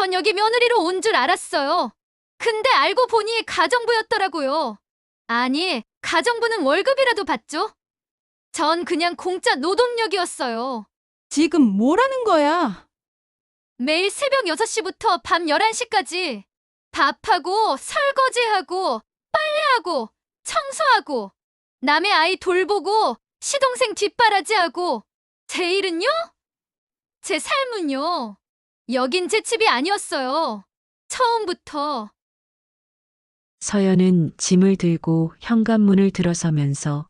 전 여기 며느리로 온 줄 알았어요. 근데 알고 보니 가정부였더라고요. 아니, 가정부는 월급이라도 받죠? 전 그냥 공짜 노동력이었어요. 지금 뭐라는 거야? 매일 새벽 6시부터 밤 11시까지 밥하고 설거지하고 빨래하고 청소하고 남의 아이 돌보고 시동생 뒷바라지하고 제 일은요? 제 삶은요? 여긴 제 집이 아니었어요. 처음부터. 서연은 짐을 들고 현관문을 들어서면서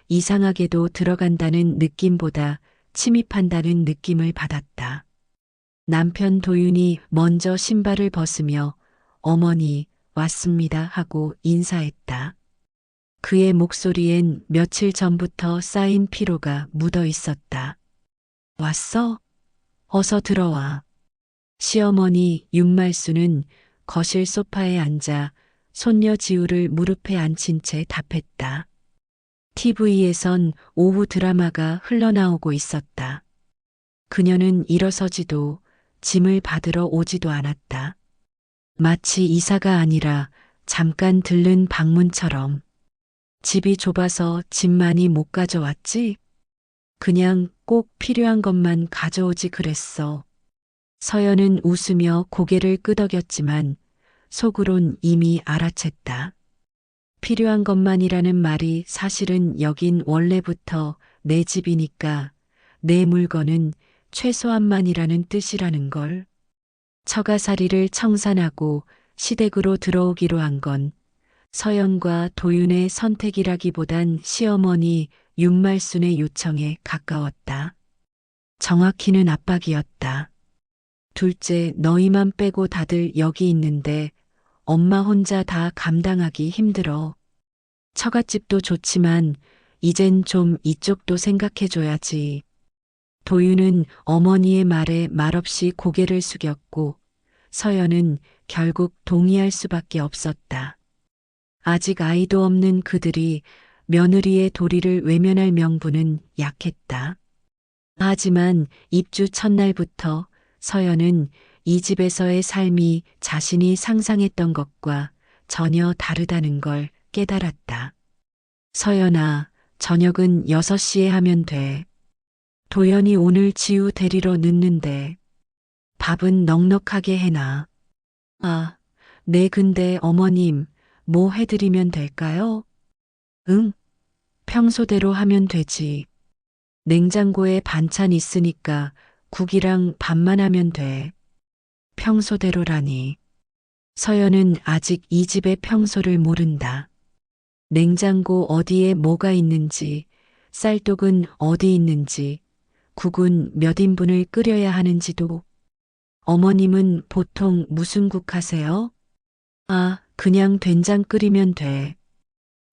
이상하게도 들어간다는 느낌보다 침입한다는 느낌을 받았다. 남편 도윤이 먼저 신발을 벗으며 어머니 왔습니다 하고 인사했다. 그의 목소리엔 며칠 전부터 쌓인 피로가 묻어 있었다. 왔어? 어서 들어와. 시어머니 윤말수는 거실 소파에 앉아 손녀 지우를 무릎에 앉힌 채 답했다. TV에선 오후 드라마가 흘러나오고 있었다. 그녀는 일어서지도 짐을 받으러 오지도 않았다. 마치 이사가 아니라 잠깐 들른 방문처럼. 집이 좁아서 짐만이 못 가져왔지? 그냥 꼭 필요한 것만 가져오지 그랬어. 서연은 웃으며 고개를 끄덕였지만 속으론 이미 알아챘다. 필요한 것만이라는 말이 사실은 여긴 원래부터 내 집이니까 내 물건은 최소한만이라는 뜻이라는 걸. 처가살이를 청산하고 시댁으로 들어오기로 한 건 서연과 도윤의 선택이라기보단 시어머니 윤말순의 요청에 가까웠다. 정확히는 압박이었다. 둘째, 너희만 빼고 다들 여기 있는데 엄마 혼자 다 감당하기 힘들어. 처갓집도 좋지만 이젠 좀 이쪽도 생각해줘야지. 도윤은 어머니의 말에 말없이 고개를 숙였고 서연은 결국 동의할 수밖에 없었다. 아직 아이도 없는 그들이 며느리의 도리를 외면할 명분은 약했다. 하지만 입주 첫날부터 서연은 이 집에서의 삶이 자신이 상상했던 것과 전혀 다르다는 걸 깨달았다. 서연아, 저녁은 6시에 하면 돼. 도연이 오늘 지우 데리러 늦는데 밥은 넉넉하게 해놔. 아, 네 근데 어머님, 뭐 해드리면 될까요? 응, 평소대로 하면 되지. 냉장고에 반찬 있으니까 국이랑 밥만 하면 돼. 평소대로라니. 서연은 아직 이 집의 평소를 모른다. 냉장고 어디에 뭐가 있는지, 쌀독은 어디 있는지, 국은 몇 인분을 끓여야 하는지도. 어머님은 보통 무슨 국 하세요? 아, 그냥 된장 끓이면 돼.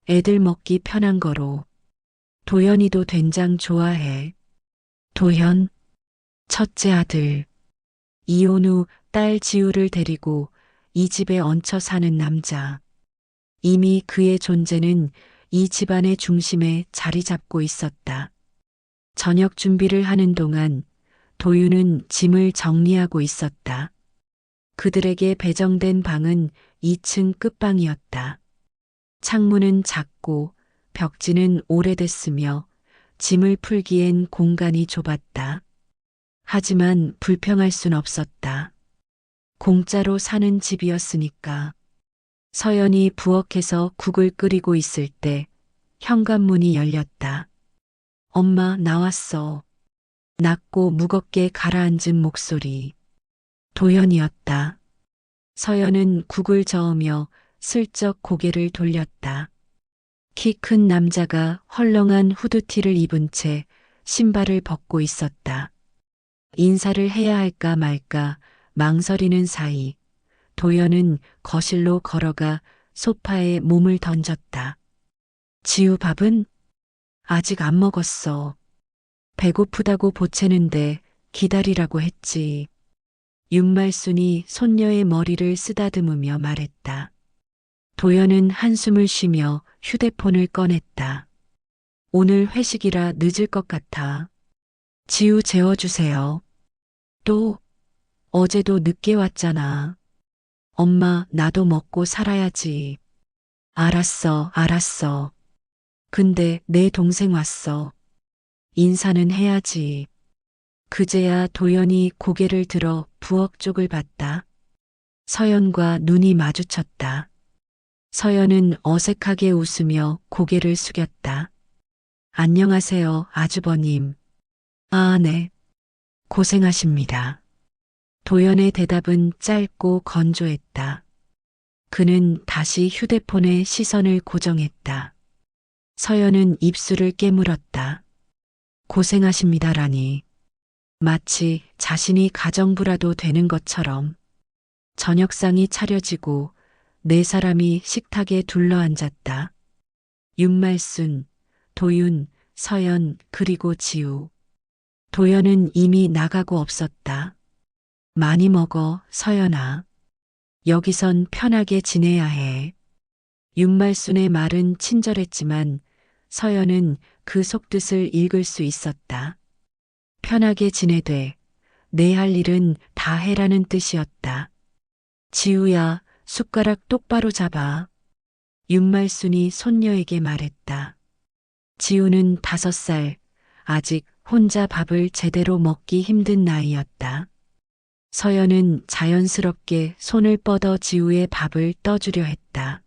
애들 먹기 편한 거로. 도연이도 된장 좋아해. 도연, 첫째 아들. 이혼 후 딸 지우를 데리고 이 집에 얹혀 사는 남자. 이미 그의 존재는 이 집안의 중심에 자리 잡고 있었다. 저녁 준비를 하는 동안 도윤은 짐을 정리하고 있었다. 그들에게 배정된 방은 2층 끝방이었다. 창문은 작고 벽지는 오래됐으며 짐을 풀기엔 공간이 좁았다. 하지만 불평할 순 없었다. 공짜로 사는 집이었으니까. 서연이 부엌에서 국을 끓이고 있을 때 현관문이 열렸다. 엄마 나왔어. 낮고 무겁게 가라앉은 목소리. 도연이었다. 서연은 국을 저으며 슬쩍 고개를 돌렸다. 키 큰 남자가 헐렁한 후드티를 입은 채 신발을 벗고 있었다. 인사를 해야 할까 말까 망설이는 사이 도연은 거실로 걸어가 소파에 몸을 던졌다. 지우 밥은? 아직 안 먹었어. 배고프다고 보채는데 기다리라고 했지. 윤말순이 손녀의 머리를 쓰다듬으며 말했다. 도연은 한숨을 쉬며 휴대폰을 꺼냈다. 오늘 회식이라 늦을 것 같아. 지우 재워주세요. 또 어제도 늦게 왔잖아. 엄마, 나도 먹고 살아야지. 알았어, 알았어. 근데 내 동생 왔어. 인사는 해야지. 그제야 도연이 고개를 들어 부엌 쪽을 봤다. 서연과 눈이 마주쳤다. 서연은 어색하게 웃으며 고개를 숙였다. 안녕하세요, 아주버님. 아, 네. 고생하십니다. 도연의 대답은 짧고 건조했다. 그는 다시 휴대폰에 시선을 고정했다. 서연은 입술을 깨물었다. 고생하십니다라니. 마치 자신이 가정부라도 되는 것처럼. 저녁상이 차려지고 네 사람이 식탁에 둘러앉았다. 윤말순, 도윤, 서연, 그리고 지우. 도연은 이미 나가고 없었다. 많이 먹어, 서연아. 여기선 편하게 지내야 해. 윤말순의 말은 친절했지만 서연은 그 속뜻을 읽을 수 있었다. 편하게 지내되 내 할 일은 다 해라는 뜻이었다. 지우야, 숟가락 똑바로 잡아. 윤말순이 손녀에게 말했다. 지우는 5살, 아직 혼자 밥을 제대로 먹기 힘든 나이였다. 서연은 자연스럽게 손을 뻗어 지우의 밥을 떠주려 했다.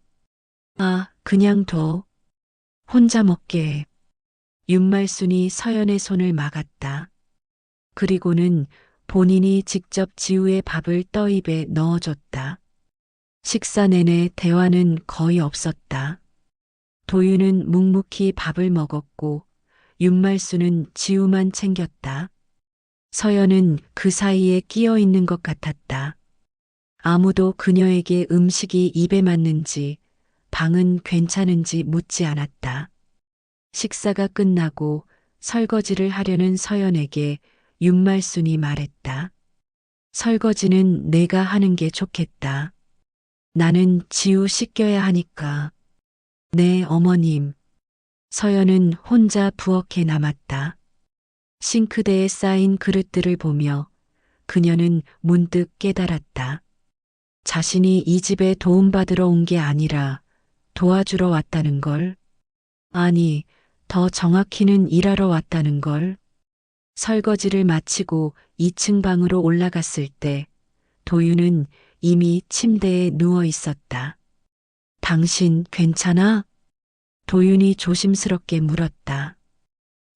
아, 그냥 둬. 혼자 먹게. 윤말순이 서연의 손을 막았다. 그리고는 본인이 직접 지우의 밥을 떠 입에 넣어줬다. 식사 내내 대화는 거의 없었다. 도윤은 묵묵히 밥을 먹었고 윤말순은 지우만 챙겼다. 서연은 그 사이에 끼어 있는 것 같았다. 아무도 그녀에게 음식이 입에 맞는지 방은 괜찮은지 묻지 않았다. 식사가 끝나고 설거지를 하려는 서연에게 윤말순이 말했다. 설거지는 내가 하는 게 좋겠다. 나는 지우 씻겨야 하니까. 네, 어머님. 서연은 혼자 부엌에 남았다. 싱크대에 쌓인 그릇들을 보며 그녀는 문득 깨달았다. 자신이 이 집에 도움받으러 온 게 아니라 도와주러 왔다는 걸. 아니, 더 정확히는 일하러 왔다는 걸. 설거지를 마치고 2층 방으로 올라갔을 때 도윤은 이미 침대에 누워 있었다. 당신 괜찮아? 도윤이 조심스럽게 물었다.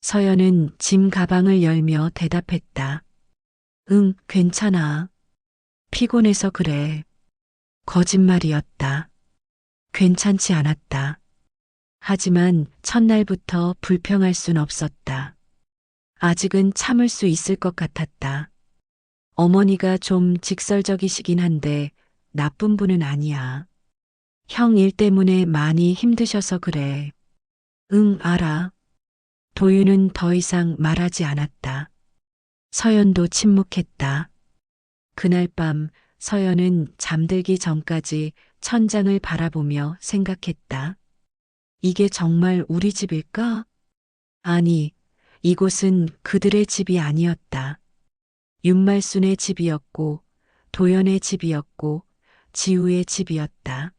서연은 짐 가방을 열며 대답했다. 응, 괜찮아. 피곤해서 그래. 거짓말이었다. 괜찮지 않았다. 하지만 첫날부터 불평할 순 없었다. 아직은 참을 수 있을 것 같았다. 어머니가 좀 직설적이시긴 한데 나쁜 분은 아니야. 형 일 때문에 많이 힘드셔서 그래. 응, 알아. 도윤은 더 이상 말하지 않았다. 서연도 침묵했다. 그날 밤 서연은 잠들기 전까지 천장을 바라보며 생각했다. 이게 정말 우리 집일까? 아니, 이곳은 그들의 집이 아니었다. 윤말순의 집이었고, 도연의 집이었고, 지우의 집이었다.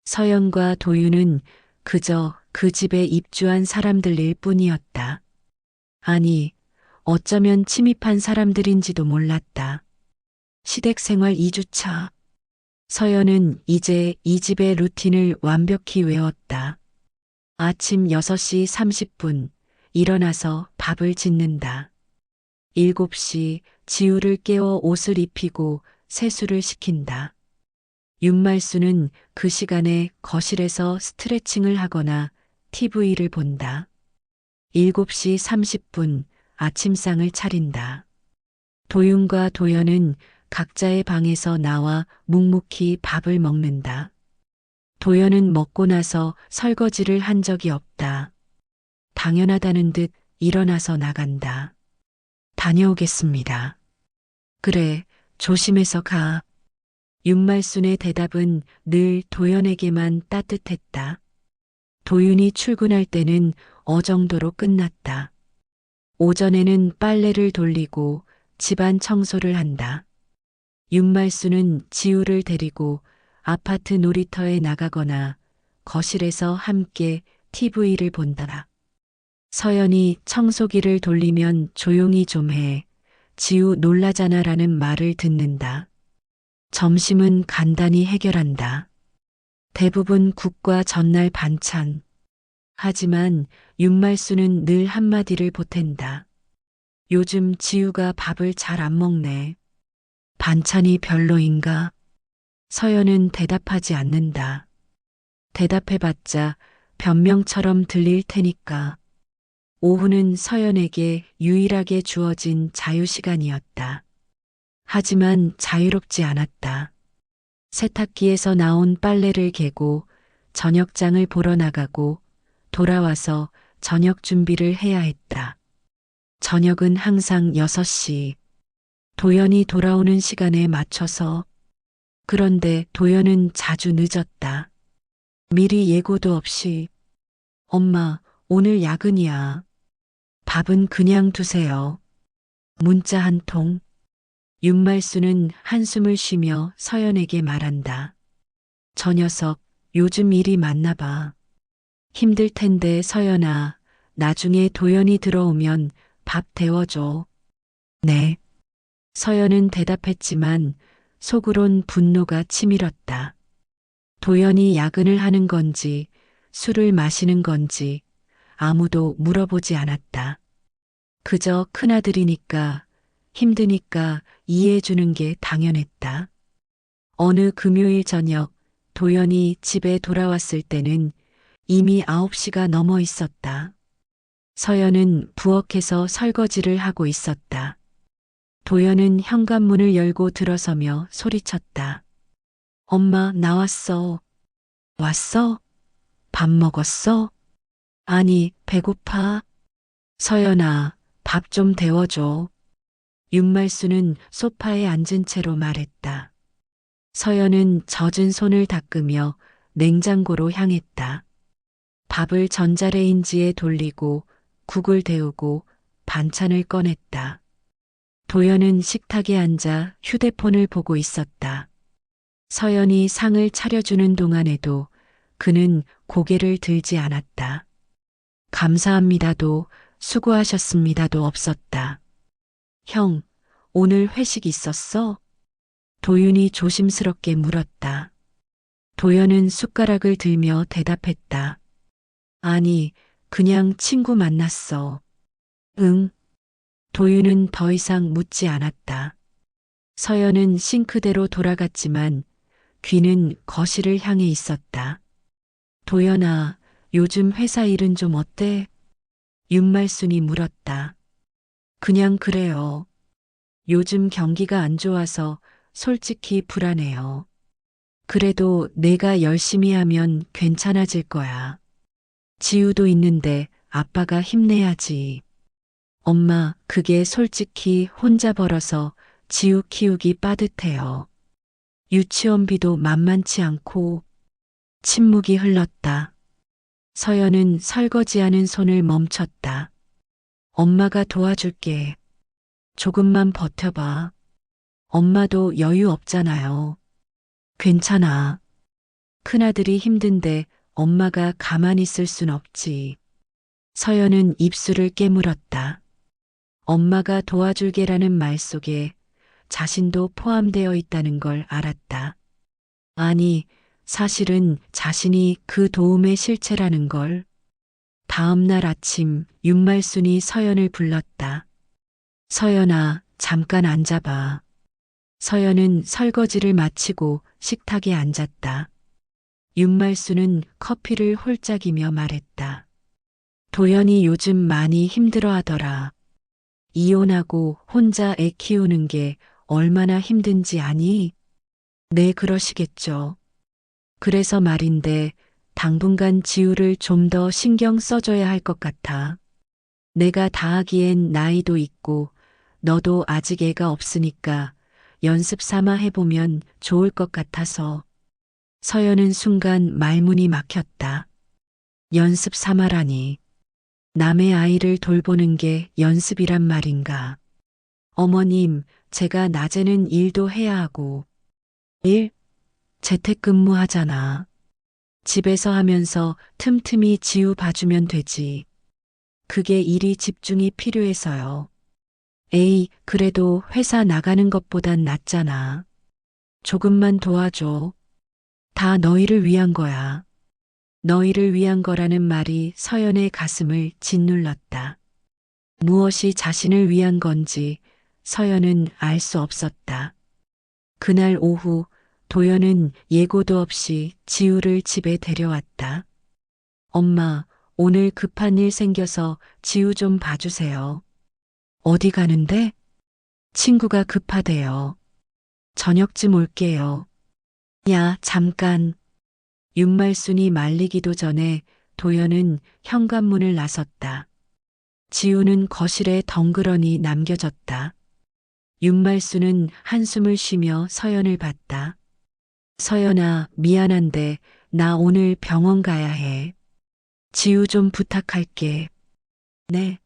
서연과 도윤은 그저 그 집에 입주한 사람들일 뿐이었다. 아니, 어쩌면 침입한 사람들인지도 몰랐다. 시댁생활 2주차. 서연은 이제 이 집의 루틴을 완벽히 외웠다. 아침 6시 30분 일어나서 밥을 짓는다. 7시 지우를 깨워 옷을 입히고 세수를 시킨다. 윤말순은 그 시간에 거실에서 스트레칭을 하거나 TV를 본다. 7시 30분 아침상을 차린다. 도윤과 도연은 각자의 방에서 나와 묵묵히 밥을 먹는다. 도연은 먹고 나서 설거지를 한 적이 없다. 당연하다는 듯 일어나서 나간다. 다녀오겠습니다. 그래, 조심해서 가. 윤말순의 대답은 늘 도연에게만 따뜻했다. 도윤이 출근할 때는 어정도로 끝났다. 오전에는 빨래를 돌리고 집안 청소를 한다. 윤말수는 지우를 데리고 아파트 놀이터에 나가거나 거실에서 함께 TV를 본다. 서연이 청소기를 돌리면 조용히 좀 해. 지우 놀라잖아 라는 말을 듣는다. 점심은 간단히 해결한다. 대부분 국과 전날 반찬. 하지만 윤말수는 늘 한마디를 보탠다. 요즘 지우가 밥을 잘 안 먹네. 반찬이 별로인가? 서연은 대답하지 않는다. 대답해봤자 변명처럼 들릴 테니까. 오후는 서연에게 유일하게 주어진 자유시간이었다. 하지만 자유롭지 않았다. 세탁기에서 나온 빨래를 개고 저녁장을 보러 나가고 돌아와서 저녁 준비를 해야 했다. 저녁은 항상 6시. 도연이 돌아오는 시간에 맞춰서. 그런데 도연은 자주 늦었다. 미리 예고도 없이. 엄마, 오늘 야근이야. 밥은 그냥 두세요. 문자 한 통. 윤말수는 한숨을 쉬며 서연에게 말한다. 저 녀석 요즘 일이 많나 봐. 힘들 텐데 서연아, 나중에 도연이 들어오면 밥 데워줘. 네. 서연은 대답했지만 속으론 분노가 치밀었다. 도연이 야근을 하는 건지 술을 마시는 건지 아무도 물어보지 않았다. 그저 큰아들이니까 힘드니까 이해해주는 게 당연했다. 어느 금요일 저녁 도연이 집에 돌아왔을 때는 이미 9시가 넘어 있었다. 서연은 부엌에서 설거지를 하고 있었다. 도연은 현관문을 열고 들어서며 소리쳤다. 엄마, 나왔어. 왔어? 밥 먹었어? 아니, 배고파. 서연아, 밥 좀 데워줘. 윤말수는 소파에 앉은 채로 말했다. 서연은 젖은 손을 닦으며 냉장고로 향했다. 밥을 전자레인지에 돌리고 국을 데우고 반찬을 꺼냈다. 도연은 식탁에 앉아 휴대폰을 보고 있었다. 서연이 상을 차려주는 동안에도 그는 고개를 들지 않았다. 감사합니다도 수고하셨습니다도 없었다. 형, 오늘 회식 있었어? 도윤이 조심스럽게 물었다. 도연은 숟가락을 들며 대답했다. 아니, 그냥 친구 만났어. 응. 도윤은 더 이상 묻지 않았다. 서연은 싱크대로 돌아갔지만 귀는 거실을 향해 있었다. 도연아, 요즘 회사 일은 좀 어때? 윤말순이 물었다. 그냥 그래요. 요즘 경기가 안 좋아서 솔직히 불안해요. 그래도 내가 열심히 하면 괜찮아질 거야. 지우도 있는데 아빠가 힘내야지. 엄마, 그게 솔직히 혼자 벌어서 지우 키우기 빠듯해요. 유치원비도 만만치 않고. 침묵이 흘렀다. 서연은 설거지하는 손을 멈췄다. 엄마가 도와줄게. 조금만 버텨봐. 엄마도 여유 없잖아요. 괜찮아. 큰아들이 힘든데 엄마가 가만히 있을 순 없지. 서연은 입술을 깨물었다. 엄마가 도와줄게라는 말 속에 자신도 포함되어 있다는 걸 알았다. 아니, 사실은 자신이 그 도움의 실체라는 걸. 다음 날 아침 윤말순이 서연을 불렀다. 서연아, 잠깐 앉아봐. 서연은 설거지를 마치고 식탁에 앉았다. 윤말순은 커피를 홀짝이며 말했다. 도연이 요즘 많이 힘들어하더라. 이혼하고 혼자 애 키우는 게 얼마나 힘든지 아니? 네, 그러시겠죠. 그래서 말인데 당분간 지우를 좀 더 신경 써줘야 할 것 같아. 내가 다 하기엔 나이도 있고 너도 아직 애가 없으니까 연습 삼아 해보면 좋을 것 같아서. 서연은 순간 말문이 막혔다. 연습 삼아라니. 남의 아이를 돌보는 게 연습이란 말인가. 어머님, 제가 낮에는 일도 해야 하고. 일? 재택근무 하잖아. 집에서 하면서 틈틈이 지우 봐주면 되지. 그게 일이 집중이 필요해서요. 에이, 그래도 회사 나가는 것보단 낫잖아. 조금만 도와줘. 다 너희를 위한 거야. 너희를 위한 거라는 말이 서연의 가슴을 짓눌렀다. 무엇이 자신을 위한 건지 서연은 알 수 없었다. 그날 오후 도연은 예고도 없이 지우를 집에 데려왔다. 엄마, 오늘 급한 일 생겨서 지우 좀 봐주세요. 어디 가는데? 친구가 급하대요. 저녁쯤 올게요. 야, 잠깐. 윤말순이 말리기도 전에 도연은 현관문을 나섰다. 지우는 거실에 덩그러니 남겨졌다. 윤말순은 한숨을 쉬며 서연을 봤다. 서연아, 미안한데 나 오늘 병원 가야 해. 지우 좀 부탁할게. 네.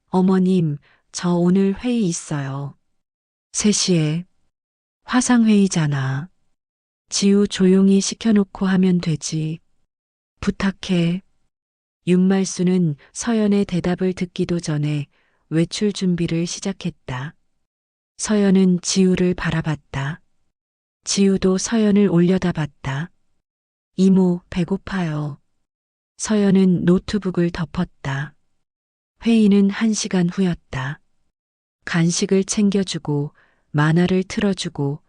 어머님, 저 오늘 회의 있어요. 3시에. 화상회의잖아. 지우 조용히 시켜놓고 하면 되지. 부탁해. 윤말수는 서연의 대답을 듣기도 전에 외출 준비를 시작했다. 서연은 지우를 바라봤다. 지우도 서연을 올려다봤다. 이모, 배고파요. 서연은 노트북을 덮었다. 회의는 1시간 후였다. 간식을 챙겨주고 만화를 틀어주고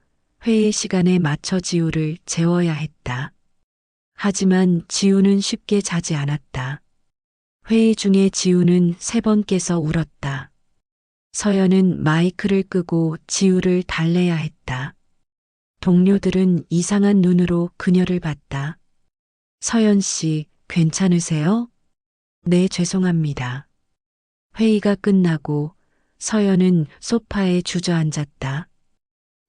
회의 시간에 맞춰 지우를 재워야 했다. 하지만 지우는 쉽게 자지 않았다. 회의 중에 지우는 3번 깨서 울었다. 서연은 마이크를 끄고 지우를 달래야 했다. 동료들은 이상한 눈으로 그녀를 봤다. 서연 씨, 괜찮으세요? 네, 죄송합니다. 회의가 끝나고 서연은 소파에 주저앉았다.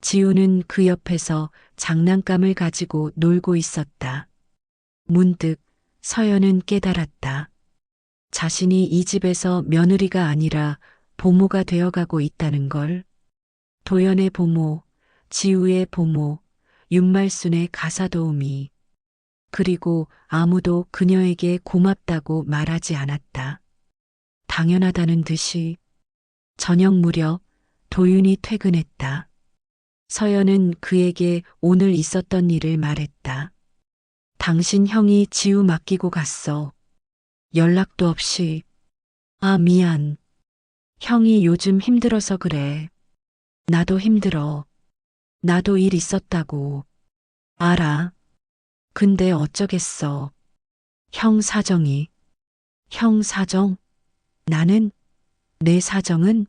지우는 그 옆에서 장난감을 가지고 놀고 있었다. 문득 서연은 깨달았다. 자신이 이 집에서 며느리가 아니라 보모가 되어가고 있다는 걸. 도연의 보모, 지우의 보모, 윤말순의 가사도우미. 그리고 아무도 그녀에게 고맙다고 말하지 않았다. 당연하다는 듯이. 저녁 무렵 도윤이 퇴근했다. 서연은 그에게 오늘 있었던 일을 말했다. 당신 형이 지우 맡기고 갔어. 연락도 없이. 아, 미안. 형이 요즘 힘들어서 그래. 나도 힘들어. 나도 일 있었다고. 알아. 근데 어쩌겠어. 형 사정이. 형 사정? 나는? 내 사정은?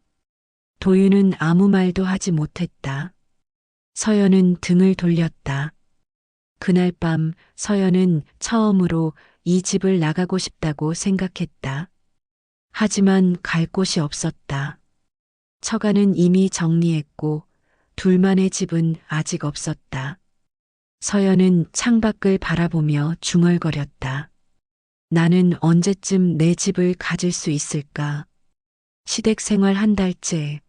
도윤은 아무 말도 하지 못했다. 서연은 등을 돌렸다. 그날 밤 서연은 처음으로 이 집을 나가고 싶다고 생각했다. 하지만 갈 곳이 없었다. 처가는 이미 정리했고 둘만의 집은 아직 없었다. 서연은 창밖을 바라보며 중얼거렸다. 나는 언제쯤 내 집을 가질 수 있을까? 시댁 생활 1달째.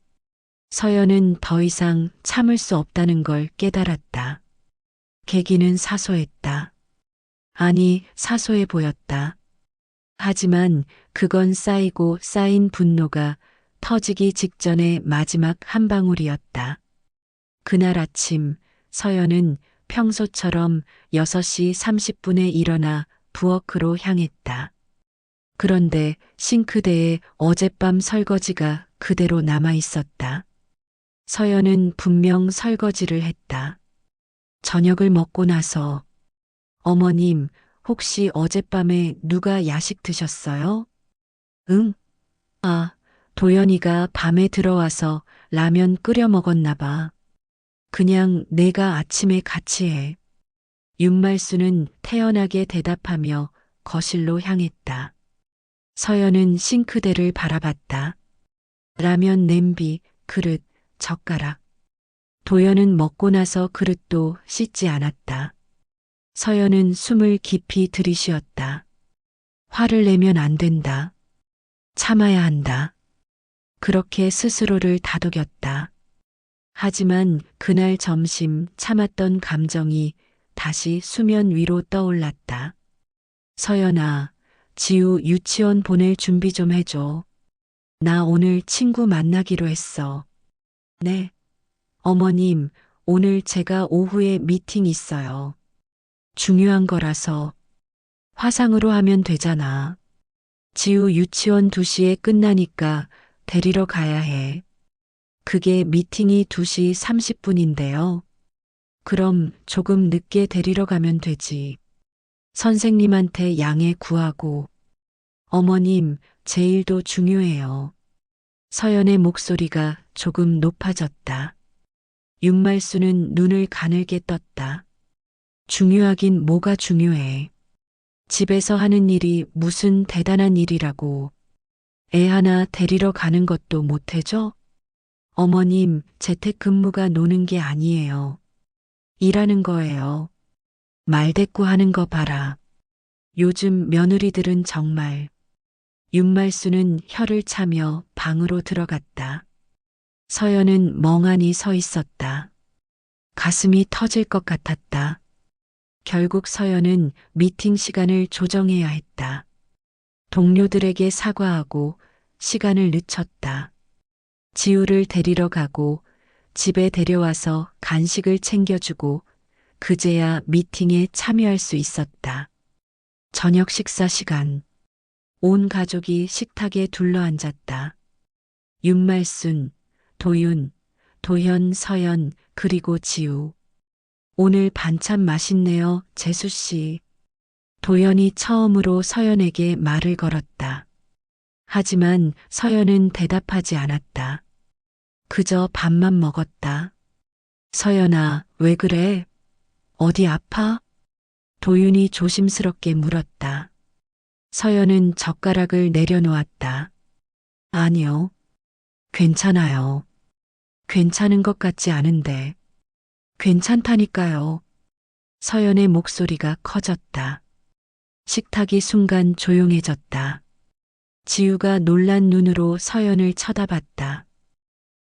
서연은 더 이상 참을 수 없다는 걸 깨달았다. 계기는 사소했다. 아니, 사소해 보였다. 하지만 그건 쌓이고 쌓인 분노가 터지기 직전의 마지막 한 방울이었다. 그날 아침 서연은 평소처럼 6시 30분에 일어나 부엌으로 향했다. 그런데 싱크대에 어젯밤 설거지가 그대로 남아 있었다. 서연은 분명 설거지를 했다. 저녁을 먹고 나서 어머님, 혹시 어젯밤에 누가 야식 드셨어요? 응? 아, 도연이가 밤에 들어와서 라면 끓여 먹었나 봐. 그냥 내가 아침에 같이 해. 윤말수는 태연하게 대답하며 거실로 향했다. 서연은 싱크대를 바라봤다. 라면 냄비, 그릇, 젓가락. 도연은 먹고 나서 그릇도 씻지 않았다. 서연은 숨을 깊이 들이쉬었다. 화를 내면 안 된다. 참아야 한다. 그렇게 스스로를 다독였다. 하지만 그날 점심 참았던 감정이 다시 수면 위로 떠올랐다. 서연아, 지우 유치원 보낼 준비 좀 해줘. 나 오늘 친구 만나기로 했어. 네. 어머님, 오늘 제가 오후에 미팅 있어요. 중요한 거라서 화상으로 하면 되잖아. 지우 유치원 2시에 끝나니까 데리러 가야 해. 그게 미팅이 2시 30분인데요. 그럼 조금 늦게 데리러 가면 되지. 선생님한테 양해 구하고. 어머님, 제 일도 중요해요. 서연의 목소리가 조금 높아졌다. 윤말수는 눈을 가늘게 떴다. 중요하긴 뭐가 중요해. 집에서 하는 일이 무슨 대단한 일이라고. 애 하나 데리러 가는 것도 못 해줘? 어머님, 재택근무가 노는 게 아니에요. 일하는 거예요. 말대꾸 하는 거 봐라. 요즘 며느리들은 정말. 윤말수는 혀를 차며 방으로 들어갔다. 서연은 멍하니 서 있었다. 가슴이 터질 것 같았다. 결국 서연은 미팅 시간을 조정해야 했다. 동료들에게 사과하고 시간을 늦췄다. 지우를 데리러 가고 집에 데려와서 간식을 챙겨주고 그제야 미팅에 참여할 수 있었다. 저녁 식사 시간. 온 가족이 식탁에 둘러앉았다. 윤말순, 도윤, 도현, 서연, 그리고 지우. 오늘 반찬 맛있네요, 재수 씨. 도연이 처음으로 서연에게 말을 걸었다. 하지만 서연은 대답하지 않았다. 그저 밥만 먹었다. 서연아, 왜 그래? 어디 아파? 도윤이 조심스럽게 물었다. 서연은 젓가락을 내려놓았다. 아니요. 괜찮아요. 괜찮은 것 같지 않은데. 괜찮다니까요. 서연의 목소리가 커졌다. 식탁이 순간 조용해졌다. 지우가 놀란 눈으로 서연을 쳐다봤다.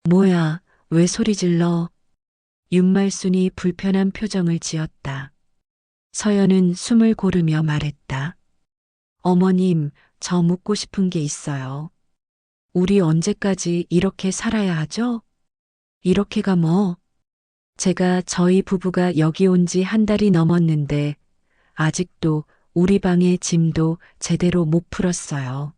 뭐야, 왜 소리 질러? 윤말순이 불편한 표정을 지었다. 서연은 숨을 고르며 말했다. 어머님, 저 묻고 싶은 게 있어요. 우리 언제까지 이렇게 살아야 하죠? 이렇게가 뭐? 제가 저희 부부가 여기 온 지 1달이 넘었는데 아직도 우리 방의 짐도 제대로 못 풀었어요.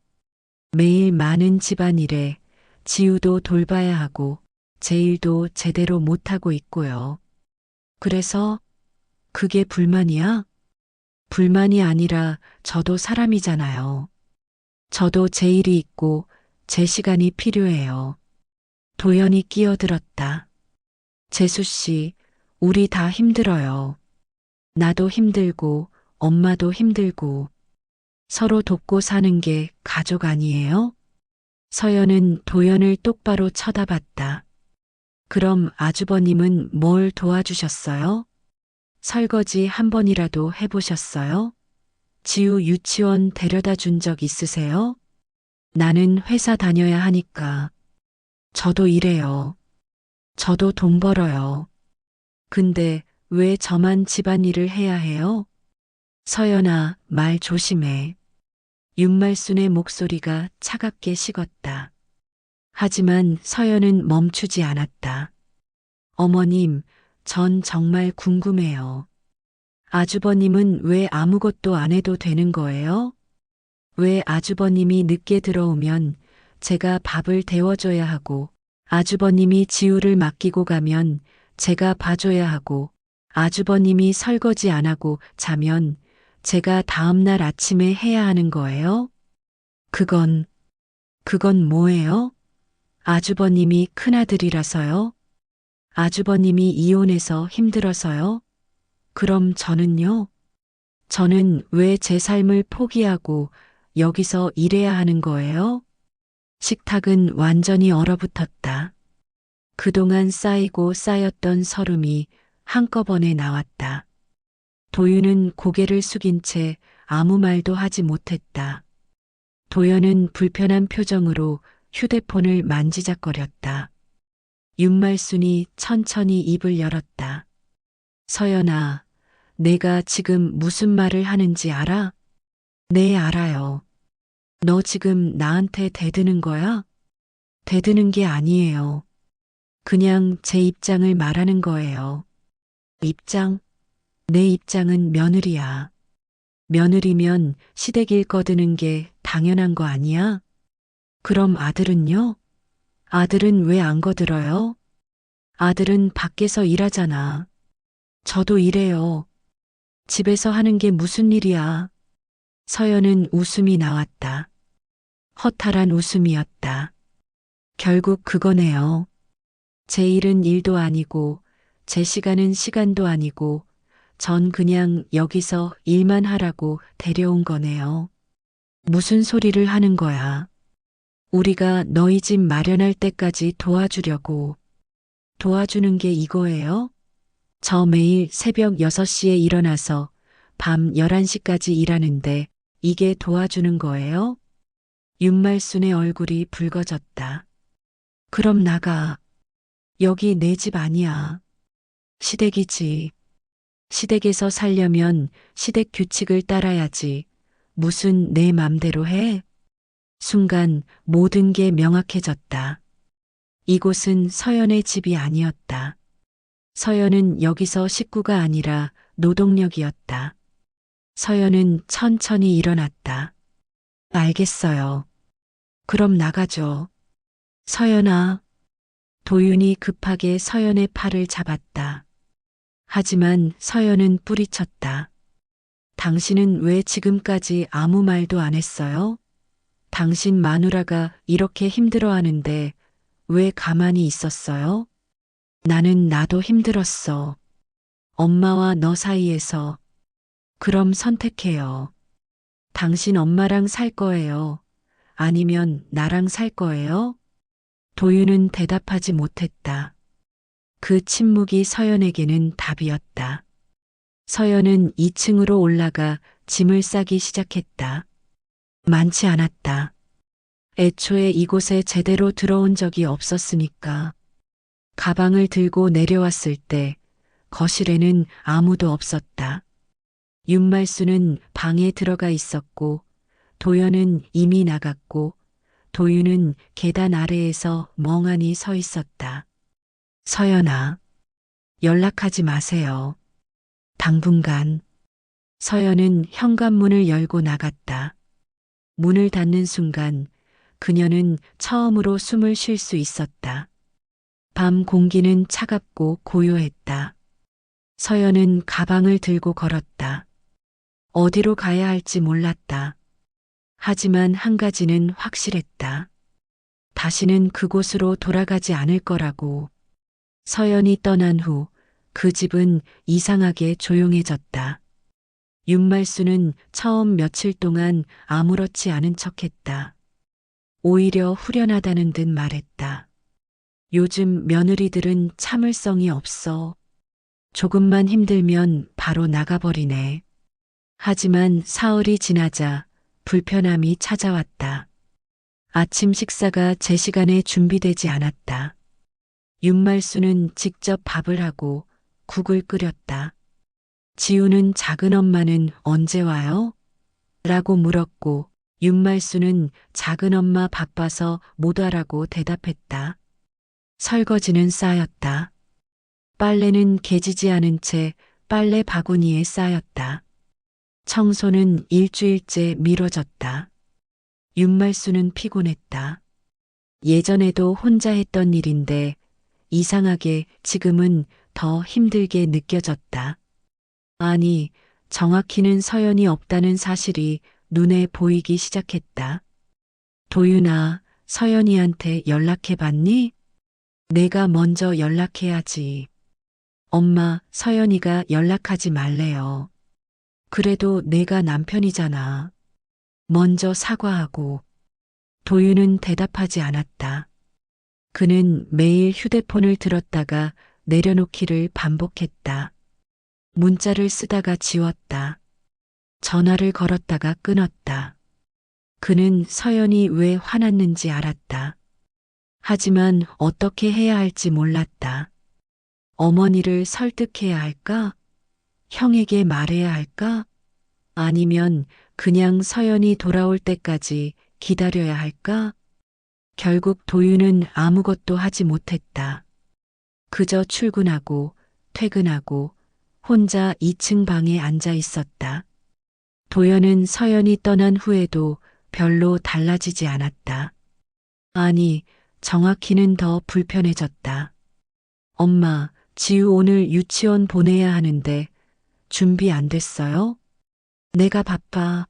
매일 많은 집안일에 지우도 돌봐야 하고 제 일도 제대로 못하고 있고요. 그래서 그게 불만이야? 불만이 아니라 저도 사람이잖아요. 저도 제 일이 있고 제 시간이 필요해요. 도연이 끼어들었다. 재수 씨, 우리 다 힘들어요. 나도 힘들고 엄마도 힘들고 서로 돕고 사는 게 가족 아니에요? 서연은 도연을 똑바로 쳐다봤다. 그럼 아주버님은 뭘 도와주셨어요? 설거지 한 번이라도 해보셨어요? 지우 유치원 데려다 준 적 있으세요? 나는 회사 다녀야 하니까. 저도 일해요. 저도 돈 벌어요. 근데 왜 저만 집안일을 해야 해요? 서연아, 말 조심해. 윤말순의 목소리가 차갑게 식었다. 하지만 서연은 멈추지 않았다. 어머님, 전 정말 궁금해요. 아주버님은 왜 아무것도 안 해도 되는 거예요? 왜 아주버님이 늦게 들어오면 제가 밥을 데워줘야 하고, 아주버님이 지우를 맡기고 가면 제가 봐줘야 하고, 아주버님이 설거지 안 하고 자면 제가 다음날 아침에 해야 하는 거예요? 그건 뭐예요? 아주버님이 큰아들이라서요? 아주버님이 이혼해서 힘들어서요? 그럼 저는요? 저는 왜 제 삶을 포기하고 여기서 일해야 하는 거예요? 식탁은 완전히 얼어붙었다. 그동안 쌓이고 쌓였던 서름이 한꺼번에 나왔다. 도윤은 고개를 숙인 채 아무 말도 하지 못했다. 도연은 불편한 표정으로 휴대폰을 만지작거렸다. 윤말순이 천천히 입을 열었다. 서연아, 내가 지금 무슨 말을 하는지 알아? 네, 알아요. 너 지금 나한테 대드는 거야? 대드는 게 아니에요. 그냥 제 입장을 말하는 거예요. 입장? 내 입장은 며느리야. 며느리면 시댁일 거드는 게 당연한 거 아니야? 그럼 아들은요? 아들은 왜 안 거들어요? 아들은 밖에서 일하잖아. 저도 일해요. 집에서 하는 게 무슨 일이야? 서연은 웃음이 나왔다. 허탈한 웃음이었다. 결국 그거네요. 제 일은 일도 아니고, 제 시간은 시간도 아니고, 전 그냥 여기서 일만 하라고 데려온 거네요. 무슨 소리를 하는 거야? 우리가 너희 집 마련할 때까지 도와주려고. 도와주는 게 이거예요? 저 매일 새벽 6시에 일어나서 밤 11시까지 일하는데 이게 도와주는 거예요? 윤말순의 얼굴이 붉어졌다. 그럼 나가. 여기 내 집 아니야. 시댁이지. 시댁에서 살려면 시댁 규칙을 따라야지. 무슨 내 맘대로 해? 순간 모든 게 명확해졌다. 이곳은 서연의 집이 아니었다. 서연은 여기서 식구가 아니라 노동력이었다. 서연은 천천히 일어났다. 알겠어요. 그럼 나가죠. 서연아. 도윤이 급하게 서연의 팔을 잡았다. 하지만 서연은 뿌리쳤다. 당신은 왜 지금까지 아무 말도 안 했어요? 당신 마누라가 이렇게 힘들어하는데 왜 가만히 있었어요? 나는 나도 힘들었어. 엄마와 너 사이에서. 그럼 선택해요. 당신 엄마랑 살 거예요. 아니면 나랑 살 거예요? 도윤은 대답하지 못했다. 그 침묵이 서연에게는 답이었다. 서연은 2층으로 올라가 짐을 싸기 시작했다. 많지 않았다. 애초에 이곳에 제대로 들어온 적이 없었으니까. 가방을 들고 내려왔을 때 거실에는 아무도 없었다. 윤말수는 방에 들어가 있었고 도연은 이미 나갔고 도윤은 계단 아래에서 멍하니 서 있었다. 서연아, 연락하지 마세요. 당분간. 서연은 현관문을 열고 나갔다. 문을 닫는 순간 그녀는 처음으로 숨을 쉴 수 있었다. 밤 공기는 차갑고 고요했다. 서연은 가방을 들고 걸었다. 어디로 가야 할지 몰랐다. 하지만 한 가지는 확실했다. 다시는 그곳으로 돌아가지 않을 거라고. 서연이 떠난 후 그 집은 이상하게 조용해졌다. 윤말수는 처음 며칠 동안 아무렇지 않은 척했다. 오히려 후련하다는 듯 말했다. 요즘 며느리들은 참을성이 없어. 조금만 힘들면 바로 나가버리네. 하지만 사흘이 지나자 불편함이 찾아왔다. 아침 식사가 제 시간에 준비되지 않았다. 윤말수는 직접 밥을 하고 국을 끓였다. 지우는 작은 엄마는 언제 와요? 라고 물었고 윤말수는 작은 엄마 바빠서 못 와라고 대답했다. 설거지는 쌓였다. 빨래는 개지지 않은 채 빨래 바구니에 쌓였다. 청소는 일주일째 미뤄졌다. 윤말수는 피곤했다. 예전에도 혼자 했던 일인데 이상하게 지금은 더 힘들게 느껴졌다. 아니, 정확히는 서연이 없다는 사실이 눈에 보이기 시작했다. 도윤아, 서연이한테 연락해봤니? 내가 먼저 연락해야지. 엄마, 서연이가 연락하지 말래요. 그래도 내가 남편이잖아. 먼저 사과하고. 도윤은 대답하지 않았다. 그는 매일 휴대폰을 들었다가 내려놓기를 반복했다. 문자를 쓰다가 지웠다. 전화를 걸었다가 끊었다. 그는 서연이 왜 화났는지 알았다. 하지만 어떻게 해야 할지 몰랐다. 어머니를 설득해야 할까? 형에게 말해야 할까? 아니면 그냥 서연이 돌아올 때까지 기다려야 할까? 결국 도윤은 아무것도 하지 못했다. 그저 출근하고 퇴근하고 혼자 2층 방에 앉아 있었다. 도연은 서연이 떠난 후에도 별로 달라지지 않았다. 아니, 정확히는 더 불편해졌다. 엄마, 지우 오늘 유치원 보내야 하는데 준비 안 됐어요? 내가 바빠.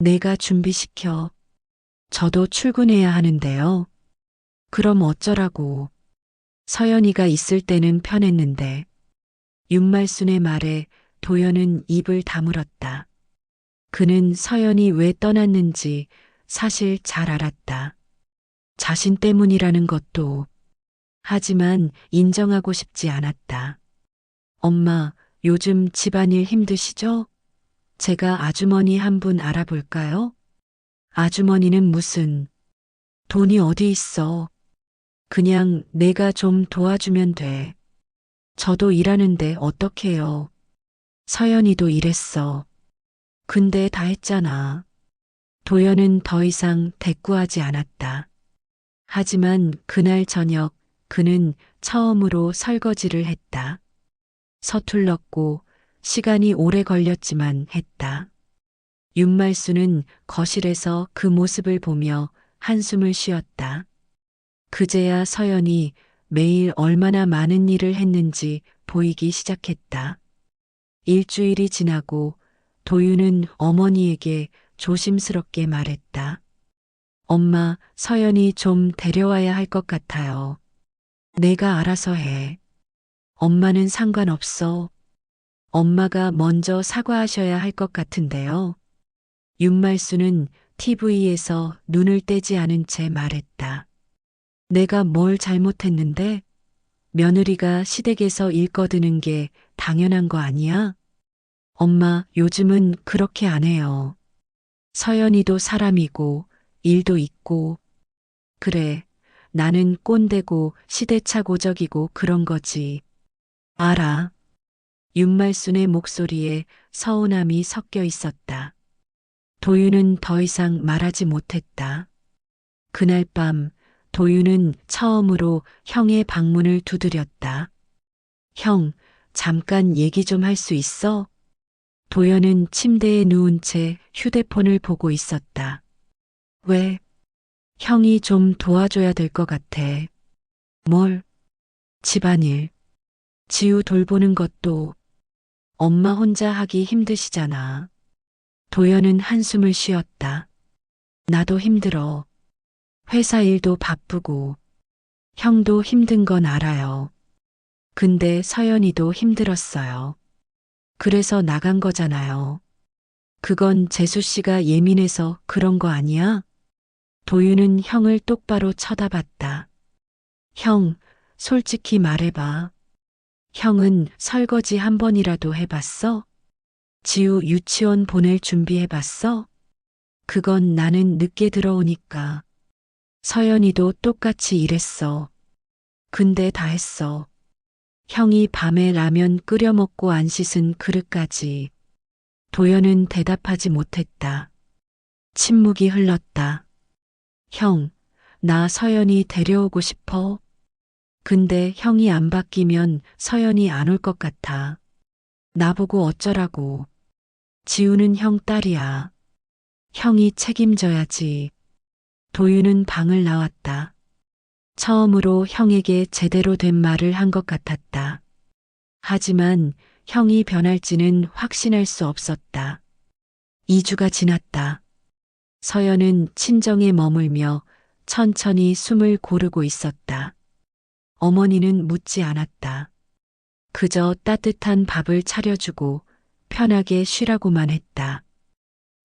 내가 준비시켜. 저도 출근해야 하는데요. 그럼 어쩌라고. 서연이가 있을 때는 편했는데. 윤말순의 말에 도연은 입을 다물었다. 그는 서연이 왜 떠났는지 사실 잘 알았다. 자신 때문이라는 것도. 하지만 인정하고 싶지 않았다. 엄마, 요즘 집안일 힘드시죠? 제가 아주머니 한 분 알아볼까요? 아주머니는 무슨, 돈이 어디 있어. 그냥 내가 좀 도와주면 돼. 저도 일하는데 어떡해요. 서연이도 일했어. 근데 다 했잖아. 도연은 더 이상 대꾸하지 않았다. 하지만 그날 저녁 그는 처음으로 설거지를 했다. 서툴렀고 시간이 오래 걸렸지만 했다. 윤말수는 거실에서 그 모습을 보며 한숨을 쉬었다. 그제야 서연이 매일 얼마나 많은 일을 했는지 보이기 시작했다. 일주일이 지나고 도윤은 어머니에게 조심스럽게 말했다. 엄마, 서연이 좀 데려와야 할 것 같아요. 내가 알아서 해. 엄마는 상관없어. 엄마가 먼저 사과하셔야 할 것 같은데요. 윤말수는 TV에서 눈을 떼지 않은 채 말했다. 내가 뭘 잘못했는데? 며느리가 시댁에서 일 거드는 게 당연한 거 아니야? 엄마, 요즘은 그렇게 안 해요. 서연이도 사람이고, 일도 있고. 그래, 나는 꼰대고 시대착오적이고 그런 거지. 알아. 윤말순의 목소리에 서운함이 섞여 있었다. 도윤은 더 이상 말하지 못했다. 그날 밤 도윤은 처음으로 형의 방문을 두드렸다. 형, 잠깐 얘기 좀 할 수 있어? 도연은 침대에 누운 채 휴대폰을 보고 있었다. 왜? 형이 좀 도와줘야 될 것 같아. 뭘? 집안일. 지우 돌보는 것도 엄마 혼자 하기 힘드시잖아. 도연은 한숨을 쉬었다. 나도 힘들어. 회사 일도 바쁘고. 형도 힘든 건 알아요. 근데 서연이도 힘들었어요. 그래서 나간 거잖아요. 그건 재수 씨가 예민해서 그런 거 아니야? 도윤은 형을 똑바로 쳐다봤다. 형, 솔직히 말해봐. 형은 설거지 한 번이라도 해봤어? 지우 유치원 보낼 준비해봤어? 그건 나는 늦게 들어오니까. 서연이도 똑같이 일했어. 근데 다 했어. 형이 밤에 라면 끓여 먹고 안 씻은 그릇까지. 도연은 대답하지 못했다. 침묵이 흘렀다. 형, 나 서연이 데려오고 싶어. 근데 형이 안 바뀌면 서연이 안 올 것 같아. 나보고 어쩌라고. 지우는 형 딸이야. 형이 책임져야지. 도윤은 방을 나왔다. 처음으로 형에게 제대로 된 말을 한 것 같았다. 하지만 형이 변할지는 확신할 수 없었다. 2주가 지났다. 서연은 친정에 머물며 천천히 숨을 고르고 있었다. 어머니는 묻지 않았다. 그저 따뜻한 밥을 차려주고 편하게 쉬라고만 했다.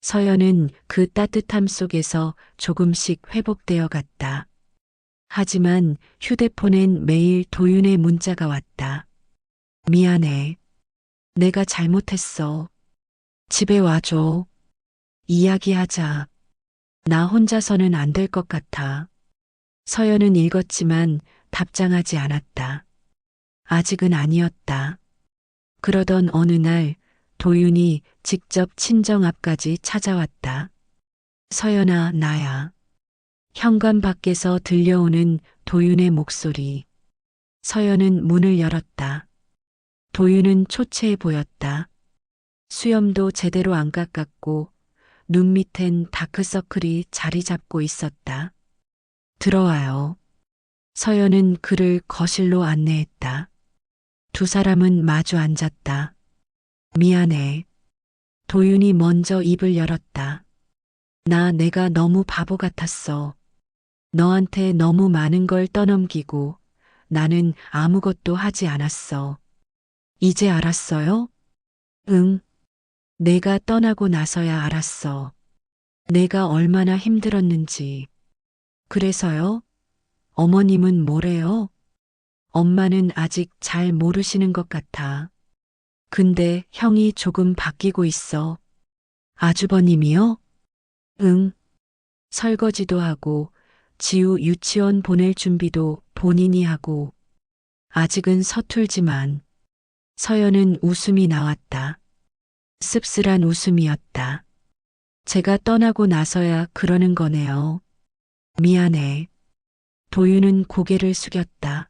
서연은 그 따뜻함 속에서 조금씩 회복되어 갔다. 하지만 휴대폰엔 매일 도윤의 문자가 왔다. 미안해. 내가 잘못했어. 집에 와줘. 이야기하자. 나 혼자서는 안 될 것 같아. 서연은 읽었지만 답장하지 않았다. 아직은 아니었다. 그러던 어느 날 도윤이 직접 친정 앞까지 찾아왔다. 서연아, 나야. 현관 밖에서 들려오는 도윤의 목소리. 서연은 문을 열었다. 도윤은 초췌해 보였다. 수염도 제대로 안 깎았고 눈 밑엔 다크서클이 자리 잡고 있었다. 들어와요. 서연은 그를 거실로 안내했다. 두 사람은 마주 앉았다. 미안해. 도윤이 먼저 입을 열었다. 내가 너무 바보 같았어. 너한테 너무 많은 걸 떠넘기고 나는 아무것도 하지 않았어. 이제 알았어요? 응. 내가 떠나고 나서야 알았어. 내가 얼마나 힘들었는지. 그래서요? 어머님은 뭐래요? 엄마는 아직 잘 모르시는 것 같아. 근데 형이 조금 바뀌고 있어. 아주버님이요? 응. 설거지도 하고 지우 유치원 보낼 준비도 본인이 하고 아직은 서툴지만 서연은 웃음이 나왔다. 씁쓸한 웃음이었다. 제가 떠나고 나서야 그러는 거네요. 미안해. 도윤은 고개를 숙였다.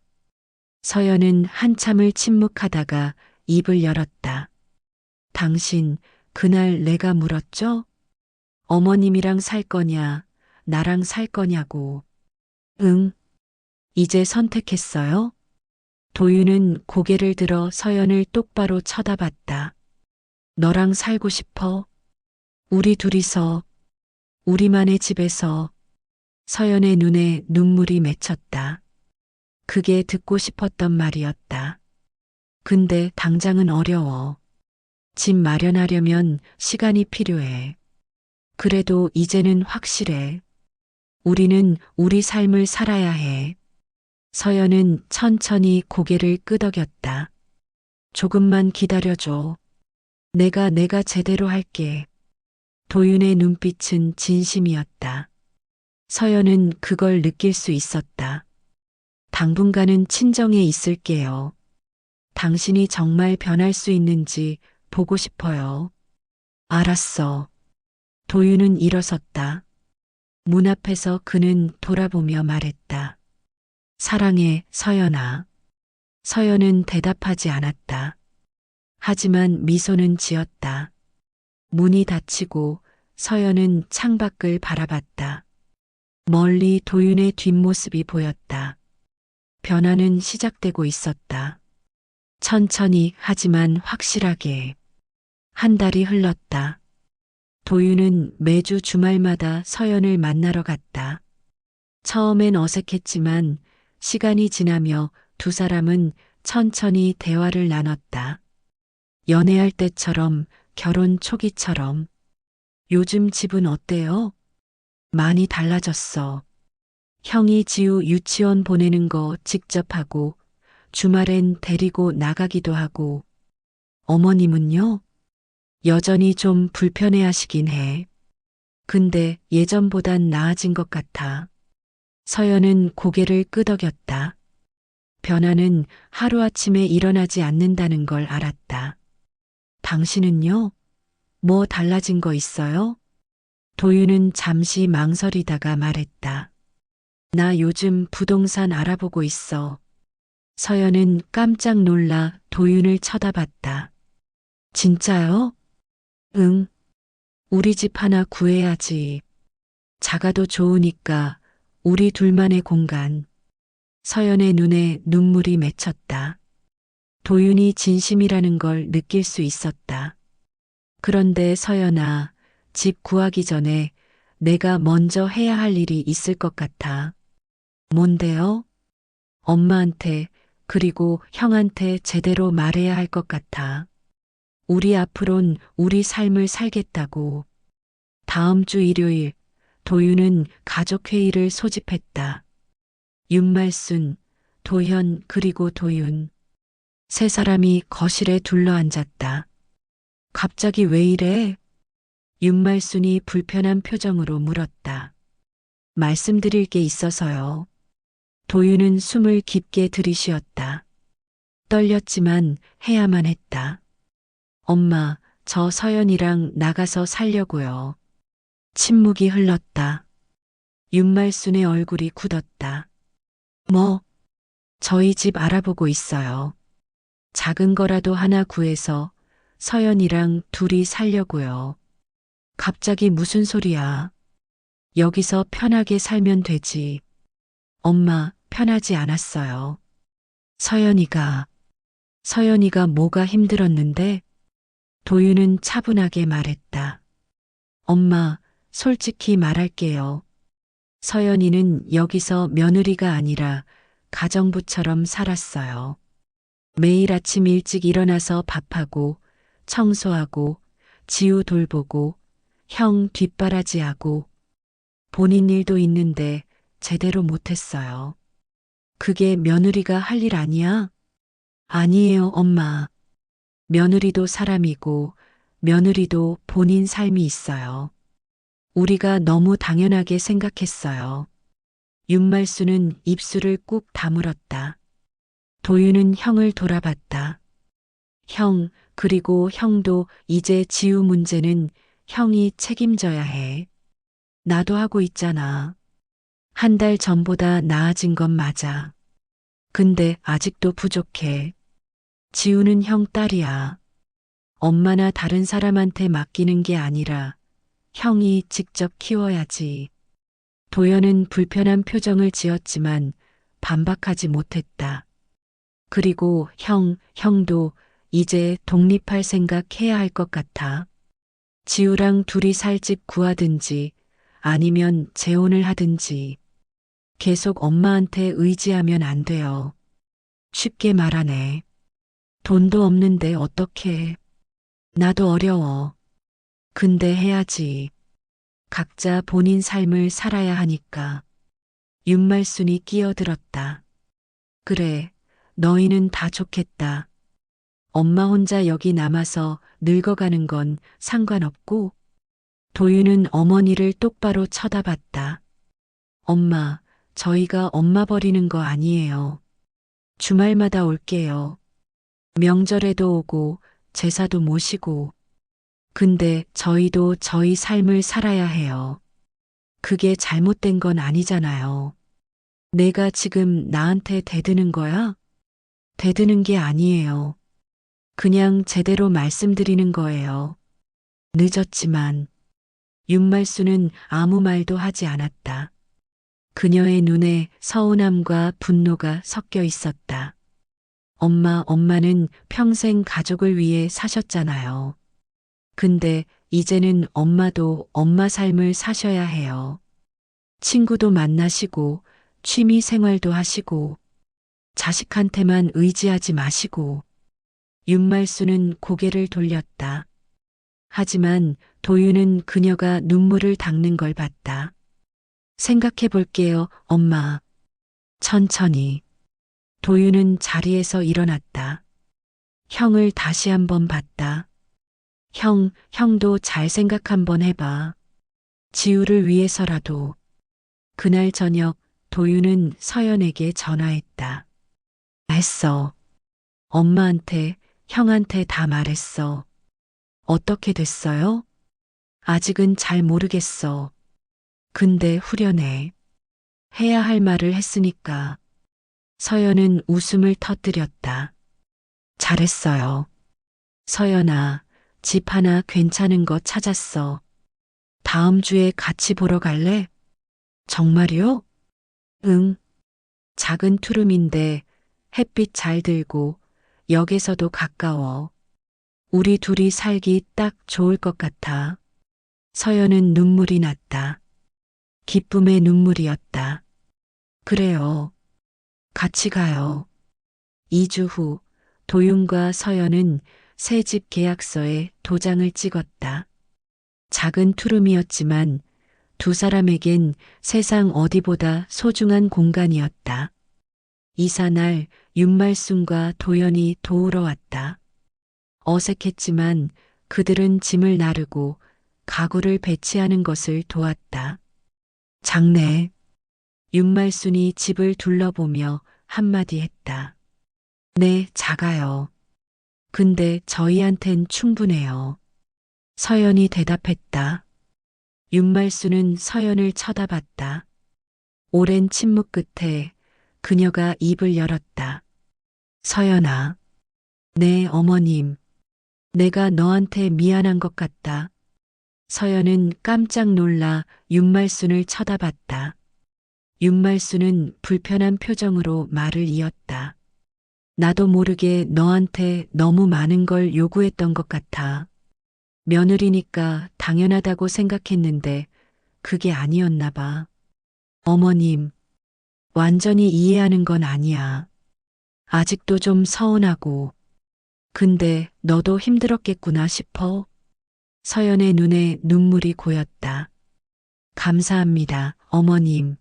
서연은 한참을 침묵하다가 입을 열었다. 당신, 그날 내가 물었죠? 어머님이랑 살 거냐, 나랑 살 거냐고. 응. 이제 선택했어요? 도윤은 고개를 들어 서연을 똑바로 쳐다봤다. 너랑 살고 싶어? 우리 둘이서, 우리만의 집에서. 서연의 눈에 눈물이 맺혔다. 그게 듣고 싶었던 말이었다. 근데 당장은 어려워. 집 마련하려면 시간이 필요해. 그래도 이제는 확실해. 우리는 우리 삶을 살아야 해. 서연은 천천히 고개를 끄덕였다. 조금만 기다려줘. 내가 제대로 할게. 도윤의 눈빛은 진심이었다. 서연은 그걸 느낄 수 있었다. 당분간은 친정에 있을게요. 당신이 정말 변할 수 있는지 보고 싶어요. 알았어. 도윤은 일어섰다. 문 앞에서 그는 돌아보며 말했다. 사랑해, 서연아. 서연은 대답하지 않았다. 하지만 미소는 지었다. 문이 닫히고 서연은 창밖을 바라봤다. 멀리 도윤의 뒷모습이 보였다. 변화는 시작되고 있었다. 천천히 하지만 확실하게. 한 달이 흘렀다. 도윤은 매주 주말마다 서연을 만나러 갔다. 처음엔 어색했지만 시간이 지나며 두 사람은 천천히 대화를 나눴다. 연애할 때처럼, 결혼 초기처럼. 요즘 집은 어때요? 많이 달라졌어. 형이 지우 유치원 보내는 거 직접 하고 주말엔 데리고 나가기도 하고. 어머님은요? 여전히 좀 불편해 하시긴 해. 근데 예전보단 나아진 것 같아. 서연은 고개를 끄덕였다. 변화는 하루아침에 일어나지 않는다는 걸 알았다. 당신은요? 뭐 달라진 거 있어요? 도윤은 잠시 망설이다가 말했다. 나 요즘 부동산 알아보고 있어. 서연은 깜짝 놀라 도윤을 쳐다봤다. 진짜요? 응. 우리 집 하나 구해야지. 작아도 좋으니까 우리 둘만의 공간. 서연의 눈에 눈물이 맺혔다. 도윤이 진심이라는 걸 느낄 수 있었다. 그런데 서연아, 집 구하기 전에 내가 먼저 해야 할 일이 있을 것 같아. 뭔데요? 엄마한테 그리고 형한테 제대로 말해야 할 것 같아. 우리 앞으론 우리 삶을 살겠다고. 다음 주 일요일 도윤은 가족회의를 소집했다. 윤말순, 도현 그리고 도윤. 세 사람이 거실에 둘러앉았다. 갑자기 왜 이래? 윤말순이 불편한 표정으로 물었다. 말씀드릴 게 있어서요. 도윤은 숨을 깊게 들이쉬었다. 떨렸지만 해야만 했다. 엄마, 저 서연이랑 나가서 살려고요. 침묵이 흘렀다. 윤말순의 얼굴이 굳었다. 뭐? 저희 집 알아보고 있어요. 작은 거라도 하나 구해서 서연이랑 둘이 살려고요. 갑자기 무슨 소리야? 여기서 편하게 살면 되지. 엄마, 편하지 않았어요. 서연이가 뭐가 힘들었는데? 도윤은 차분하게 말했다. 엄마, 솔직히 말할게요. 서연이는 여기서 며느리가 아니라 가정부처럼 살았어요. 매일 아침 일찍 일어나서 밥하고, 청소하고, 지우 돌보고, 형 뒷바라지하고, 본인 일도 있는데 제대로 못했어요. 그게 며느리가 할 일 아니야? 아니에요, 엄마. 며느리도 사람이고, 며느리도 본인 삶이 있어요. 우리가 너무 당연하게 생각했어요. 윤말수는 입술을 꾹 다물었다. 도윤은 형을 돌아봤다. 형, 그리고 형도 이제 지우 문제는 형이 책임져야 해. 나도 하고 있잖아. 한 달 전보다 나아진 건 맞아. 근데 아직도 부족해. 지우는 형 딸이야. 엄마나 다른 사람한테 맡기는 게 아니라 형이 직접 키워야지. 도연은 불편한 표정을 지었지만 반박하지 못했다. 그리고 형도 이제 독립할 생각 해야 할 것 같아. 지우랑 둘이 살 집 구하든지 아니면 재혼을 하든지. 계속 엄마한테 의지하면 안 돼요. 쉽게 말하네. 돈도 없는데 어떡해. 나도 어려워. 근데 해야지. 각자 본인 삶을 살아야 하니까. 윤말순이 끼어들었다. 그래, 너희는 다 좋겠다. 엄마 혼자 여기 남아서 늙어가는 건 상관없고. 도윤은 어머니를 똑바로 쳐다봤다. 엄마, 저희가 엄마 버리는 거 아니에요. 주말마다 올게요. 명절에도 오고 제사도 모시고. 근데 저희도 저희 삶을 살아야 해요. 그게 잘못된 건 아니잖아요. 내가 지금 나한테 대드는 거야? 대드는 게 아니에요. 그냥 제대로 말씀드리는 거예요. 늦었지만. 윤말수는 아무 말도 하지 않았다. 그녀의 눈에 서운함과 분노가 섞여 있었다. 엄마는 평생 가족을 위해 사셨잖아요. 근데 이제는 엄마도 엄마 삶을 사셔야 해요. 친구도 만나시고, 취미 생활도 하시고, 자식한테만 의지하지 마시고. 윤말수는 고개를 돌렸다. 하지만 도윤은 그녀가 눈물을 닦는 걸 봤다. 생각해 볼게요, 엄마. 천천히. 도윤은 자리에서 일어났다. 형을 다시 한번 봤다. 형도 잘 생각 한번 해봐. 지우를 위해서라도. 그날 저녁 도윤은 서연에게 전화했다. 했어. 엄마한테, 형한테 다 말했어. 어떻게 됐어요? 아직은 잘 모르겠어. 근데 후련해. 해야 할 말을 했으니까. 서연은 웃음을 터뜨렸다. 잘했어요. 서연아, 집 하나 괜찮은 거 찾았어. 다음 주에 같이 보러 갈래? 정말요? 응. 작은 투룸인데 햇빛 잘 들고 역에서도 가까워. 우리 둘이 살기 딱 좋을 것 같아. 서연은 눈물이 났다. 기쁨의 눈물이었다. 그래요. 같이 가요. 2주 후 도윤과 서연은 새 집 계약서에 도장을 찍었다. 작은 투룸이었지만 두 사람에겐 세상 어디보다 소중한 공간이었다. 이사날 윤말순과 도연이 도우러 왔다. 어색했지만 그들은 짐을 나르고 가구를 배치하는 것을 도왔다. 장내 윤말순이 집을 둘러보며 한마디 했다. 네, 작아요. 근데 저희한텐 충분해요. 서연이 대답했다. 윤말순은 서연을 쳐다봤다. 오랜 침묵 끝에 그녀가 입을 열었다. 서연아. 네, 어머님. 내가 너한테 미안한 것 같다. 서연은 깜짝 놀라 윤말순을 쳐다봤다. 윤말순은 불편한 표정으로 말을 이었다. 나도 모르게 너한테 너무 많은 걸 요구했던 것 같아. 며느리니까 당연하다고 생각했는데 그게 아니었나 봐. 어머님, 완전히 이해하는 건 아니야. 아직도 좀 서운하고. 근데 너도 힘들었겠구나 싶어. 서연의 눈에 눈물이 고였다. 감사합니다, 어머님.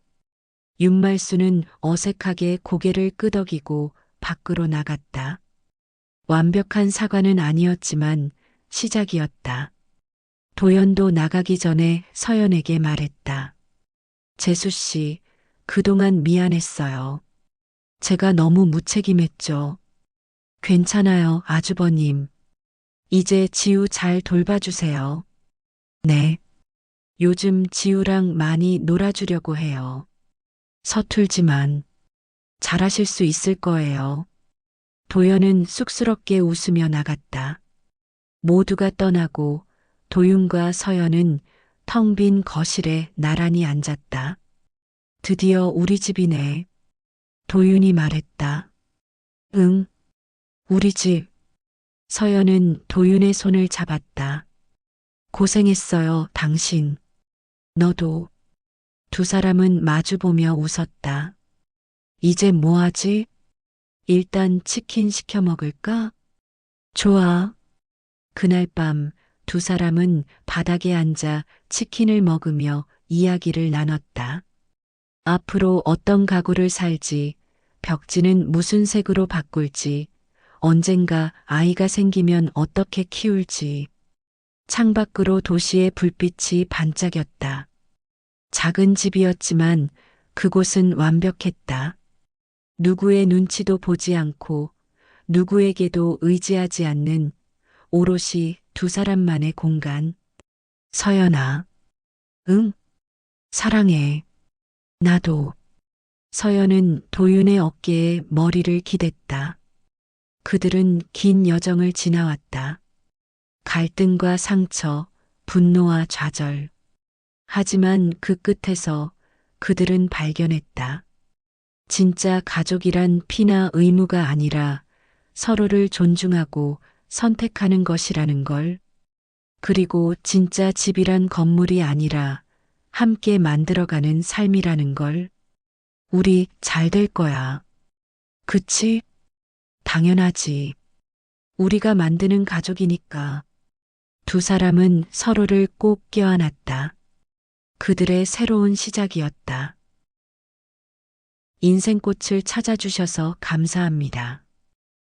윤말수는 어색하게 고개를 끄덕이고 밖으로 나갔다. 완벽한 사과는 아니었지만 시작이었다. 도연도 나가기 전에 서연에게 말했다. 재수 씨, 그동안 미안했어요. 제가 너무 무책임했죠. 괜찮아요, 아주버님. 이제 지우 잘 돌봐주세요. 네. 요즘 지우랑 많이 놀아주려고 해요. 서툴지만 잘하실 수 있을 거예요. 도연은 쑥스럽게 웃으며 나갔다. 모두가 떠나고 도윤과 서연은 텅 빈 거실에 나란히 앉았다. 드디어 우리 집이네. 도윤이 말했다. 응, 우리 집. 서연은 도윤의 손을 잡았다. 고생했어요, 당신. 너도. 두 사람은 마주보며 웃었다. 이제 뭐 하지? 일단 치킨 시켜 먹을까? 좋아. 그날 밤 두 사람은 바닥에 앉아 치킨을 먹으며 이야기를 나눴다. 앞으로 어떤 가구를 살지, 벽지는 무슨 색으로 바꿀지, 언젠가 아이가 생기면 어떻게 키울지. 창밖으로 도시의 불빛이 반짝였다. 작은 집이었지만 그곳은 완벽했다. 누구의 눈치도 보지 않고 누구에게도 의지하지 않는 오롯이 두 사람만의 공간. 서연아. 응? 사랑해. 나도. 서연은 도윤의 어깨에 머리를 기댔다. 그들은 긴 여정을 지나왔다. 갈등과 상처, 분노와 좌절. 하지만 그 끝에서 그들은 발견했다. 진짜 가족이란 피나 의무가 아니라 서로를 존중하고 선택하는 것이라는 걸. 그리고 진짜 집이란 건물이 아니라 함께 만들어가는 삶이라는 걸. 우리 잘 될 거야. 그치? 당연하지. 우리가 만드는 가족이니까. 두 사람은 서로를 꼭 껴안았다. 그들의 새로운 시작이었다. 인생꽃을 찾아주셔서 감사합니다.